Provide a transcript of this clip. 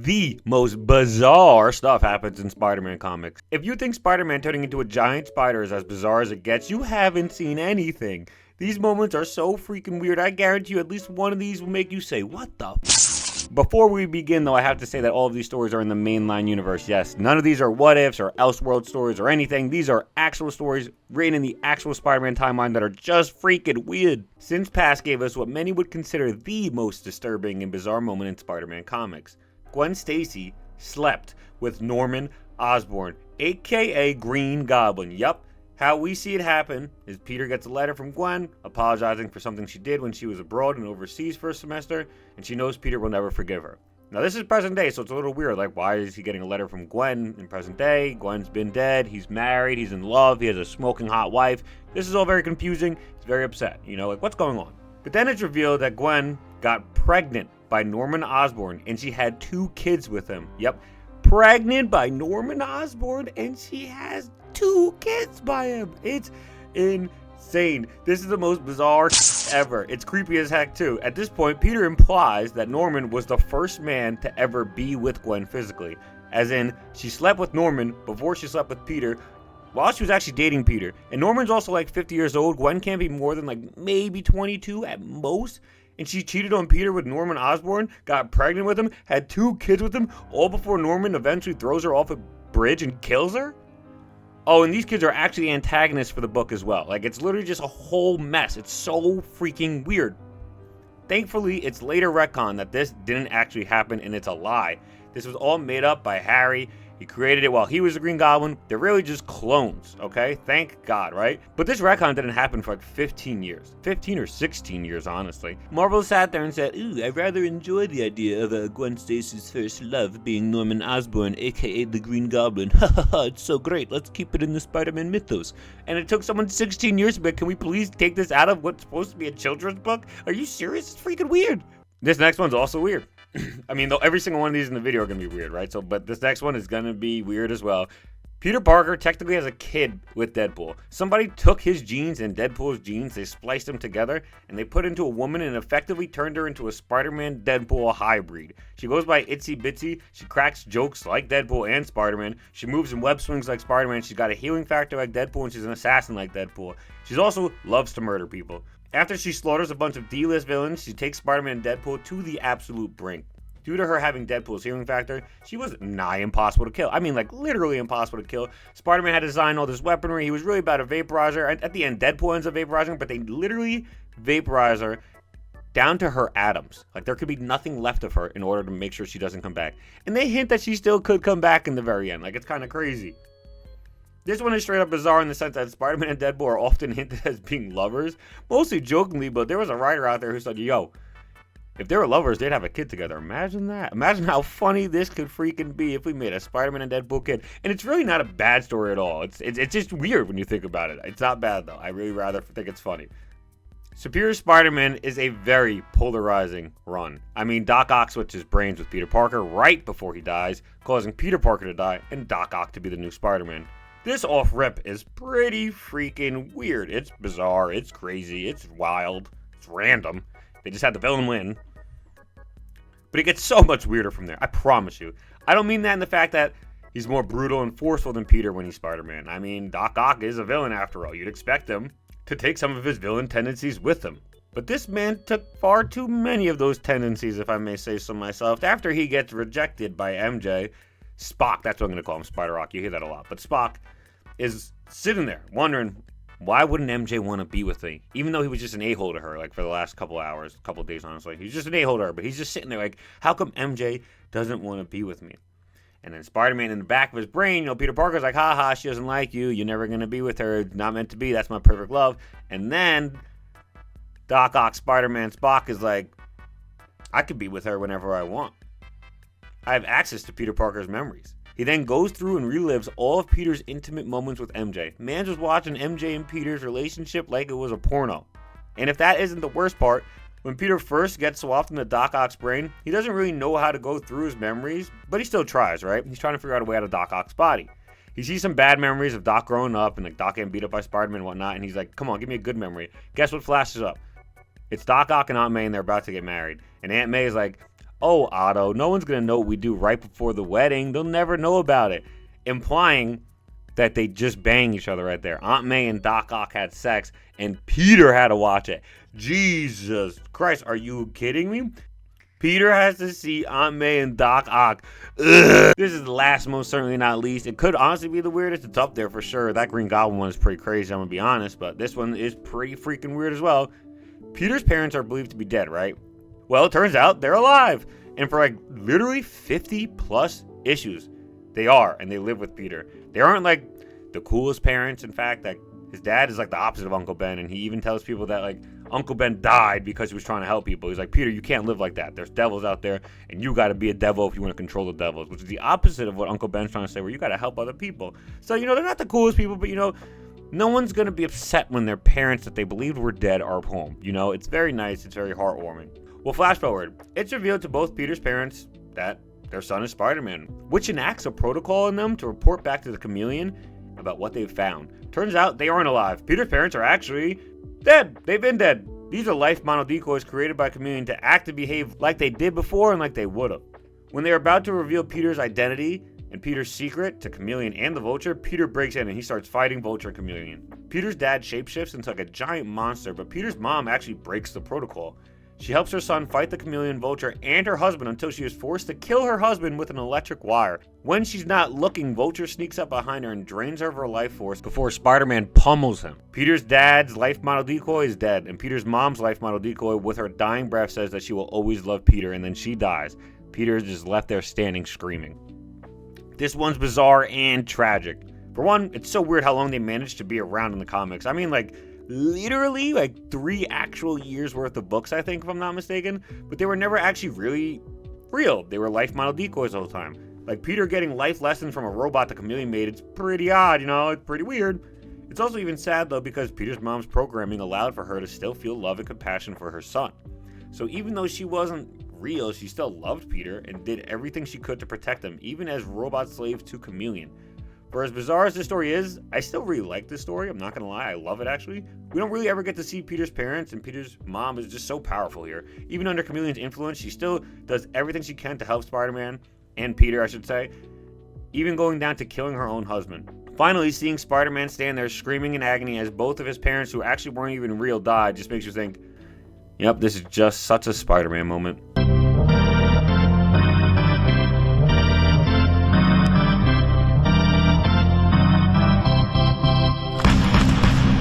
the most bizarre stuff happens in Spider-Man comics. If you think Spider-Man turning into a giant spider is as bizarre as it gets, you haven't seen anything. These moments are so freaking weird. I guarantee you at least one of these will make you say, what the Before we begin, though, I have to say that all of these stories are in the mainline universe. Yes, none of these are what-ifs or Elseworld stories or anything. These are actual stories written in the actual Spider-Man timeline that are just freaking weird. Since Past gave us what many would consider the most disturbing and bizarre moment in Spider-Man comics. Gwen Stacy slept with Norman Osborn, aka Green Goblin. Yup. How we see it happen is Peter gets a letter from Gwen apologizing for something she did when she was abroad and overseas for a semester, and she knows Peter will never forgive her. Now this is present day, so it's a little weird, like why is he getting a letter from Gwen in present day? Gwen's been dead, he's married, he's in love, he has a smoking hot wife. This is all very confusing, he's very upset, like what's going on? But then it's revealed that Gwen got pregnant by Norman Osborn, and she had 2 kids with him. Yep, pregnant by Norman Osborn, and she has 2 kids by him. It's insane. This is the most bizarre ever. It's creepy as heck too. At this point, Peter implies that Norman was the first man to ever be with Gwen physically. As in, she slept with Norman before she slept with Peter while she was actually dating Peter. And Norman's also like 50 years old. Gwen can't be more than like maybe 22 at most. And she cheated on Peter with Norman Osborn, got pregnant with him, had 2 kids with him, all before Norman eventually throws her off a bridge and kills her? Oh, and these kids are actually antagonists for the book as well. Like, it's literally just a whole mess. It's so freaking weird. Thankfully, it's later retconned that this didn't actually happen and it's a lie. This was all made up by Harry. He created it while he was the Green Goblin. They're really just clones, okay? Thank God, right? But this retcon didn't happen for like 15 years. 15 or 16 years, honestly. Marvel sat there and said, ooh, I rather enjoy the idea of Gwen Stacy's first love being Norman Osborn, aka the Green Goblin. Ha ha ha, it's so great. Let's keep it in the Spider-Man mythos. And it took someone 16 years to be like, can we please take this out of what's supposed to be a children's book? Are you serious? It's freaking weird. This next one's also weird. I mean, though every single one of these in the video are going to be weird, right? But this next one is going to be weird as well. Peter Parker technically has a kid with Deadpool. Somebody took his genes and Deadpool's genes, they spliced them together, and they put into a woman and effectively turned her into a Spider-Man Deadpool hybrid. She goes by Itsy Bitsy, she cracks jokes like Deadpool and Spider-Man, she moves in web swings like Spider-Man, she's got a healing factor like Deadpool, and she's an assassin like Deadpool. She also loves to murder people. After she slaughters a bunch of D-list villains, she takes Spider-Man and Deadpool to the absolute brink. Due to her having Deadpool's healing factor, she was nigh impossible to kill. I mean, like, literally impossible to kill. Spider-Man had designed all this weaponry. He was really about to vaporize her. At the end, Deadpool ends up vaporizing her, but they literally vaporize her down to her atoms. Like, there could be nothing left of her in order to make sure she doesn't come back. And they hint that she still could come back in the very end. Like, it's kind of crazy. This one is straight up bizarre in the sense that Spider-Man and Deadpool are often hinted as being lovers. Mostly jokingly, but there was a writer out there who said, yo, if they were lovers, they'd have a kid together. Imagine that. Imagine how funny this could freaking be if we made a Spider-Man and Deadpool kid. And it's really not a bad story at all. It's just weird when you think about it. It's not bad, though. I really rather think it's funny. Superior Spider-Man is a very polarizing run. I mean, Doc Ock switches brains with Peter Parker right before he dies, causing Peter Parker to die and Doc Ock to be the new Spider-Man. This off-rip is pretty freaking weird. It's bizarre, it's crazy, it's wild, it's random. They just had the villain win. But it gets so much weirder from there, I promise you. I don't mean that in the fact that he's more brutal and forceful than Peter when he's Spider-Man. I mean, Doc Ock is a villain after all. You'd expect him to take some of his villain tendencies with him. But this man took far too many of those tendencies, if I may say so myself. After he gets rejected by MJ, Spock, that's what I'm going to call him, Spider-Rock, you hear that a lot. But Spock is sitting there wondering, why wouldn't MJ want to be with me? Even though he was just an a-hole to her, like, for the last couple hours, couple days, honestly. He's just an a-hole to her, but he's just sitting there like, how come MJ doesn't want to be with me? And then Spider-Man in the back of his brain, Peter Parker's like, haha, she doesn't like you. You're never going to be with her. It's not meant to be. That's my perfect love. And then Doc Ock, Spider-Man, Spock is like, I could be with her whenever I want. I have access to Peter Parker's memories. He then goes through and relives all of Peter's intimate moments with MJ. Man was watching MJ and Peter's relationship like it was a porno. And if that isn't the worst part, when Peter first gets swapped into Doc Ock's brain, he doesn't really know how to go through his memories, but he still tries, right? He's trying to figure out a way out of Doc Ock's body. He sees some bad memories of Doc growing up and like Doc getting beat up by Spider-Man and whatnot, and he's like, come on, give me a good memory. Guess what flashes up? It's Doc Ock and Aunt May, and they're about to get married. And Aunt May is like, "Oh, Otto, no one's gonna know what we do right before the wedding. They'll never know about it." Implying that they just bang each other right there. Aunt May and Doc Ock had sex, and Peter had to watch it. Jesus Christ, are you kidding me? Peter has to see Aunt May and Doc Ock. Ugh. This is the last, most certainly not least. It could honestly be the weirdest. It's up there for sure. That Green Goblin one is pretty crazy, I'm gonna be honest, but this one is pretty freaking weird as well. Peter's parents are believed to be dead, right? Well, it turns out they're alive. And for like literally 50 plus issues, they are, and they live with Peter. They aren't like the coolest parents. In fact, like his dad is like the opposite of Uncle Ben, and he even tells people that like Uncle Ben died because he was trying to help people. He's like, Peter, you can't live like that. There's devils out there, and you got to be a devil if you want to control the devils, which is the opposite of what Uncle Ben's trying to say, where you got to help other people. So, you know, they're not the coolest people, but, you know, no one's going to be upset when their parents that they believed were dead are home. You know, it's very nice. It's very heartwarming. Well, flash forward. It's revealed to both Peter's parents that their son is Spider-Man, which enacts a protocol in them to report back to the Chameleon about what they've found. Turns out they aren't alive. Peter's parents are actually dead. They've been dead. These are life model decoys created by Chameleon to act and behave like they did before and like they would have. When they are about to reveal Peter's identity and Peter's secret to Chameleon and the Vulture, Peter breaks in and he starts fighting Vulture and Chameleon. Peter's dad shapeshifts into like a giant monster, but Peter's mom actually breaks the protocol. She helps her son fight the Chameleon, Vulture, and her husband until she is forced to kill her husband with an electric wire. When she's not looking, Vulture sneaks up behind her and drains her of her life force before Spider-Man pummels him. Peter's dad's life model decoy is dead, and Peter's mom's life model decoy with her dying breath says that she will always love Peter, and then she dies. Peter is just left there standing screaming. This one's bizarre and tragic. For one, it's so weird how long they managed to be around in the comics. I mean, like, literally like 3 actual years worth of books, I think, if I'm not mistaken, but they were never actually really real. They were life model decoys all the time. Like Peter getting life lessons from a robot the Chameleon made, it's pretty odd, you know, it's pretty weird. It's also even sad though because Peter's mom's programming allowed for her to still feel love and compassion for her son. So even though she wasn't real, she still loved Peter and did everything she could to protect him, even as robot slaves to Chameleon. For as bizarre as this story is, I still really like this story. I'm not going to lie. I love it, actually. We don't really ever get to see Peter's parents, and Peter's mom is just so powerful here. Even under Chameleon's influence, she still does everything she can to help Spider-Man, and Peter, I should say, even going down to killing her own husband. Finally, seeing Spider-Man stand there screaming in agony as both of his parents, who actually weren't even real, died, just makes you think, yep, this is just such a Spider-Man moment.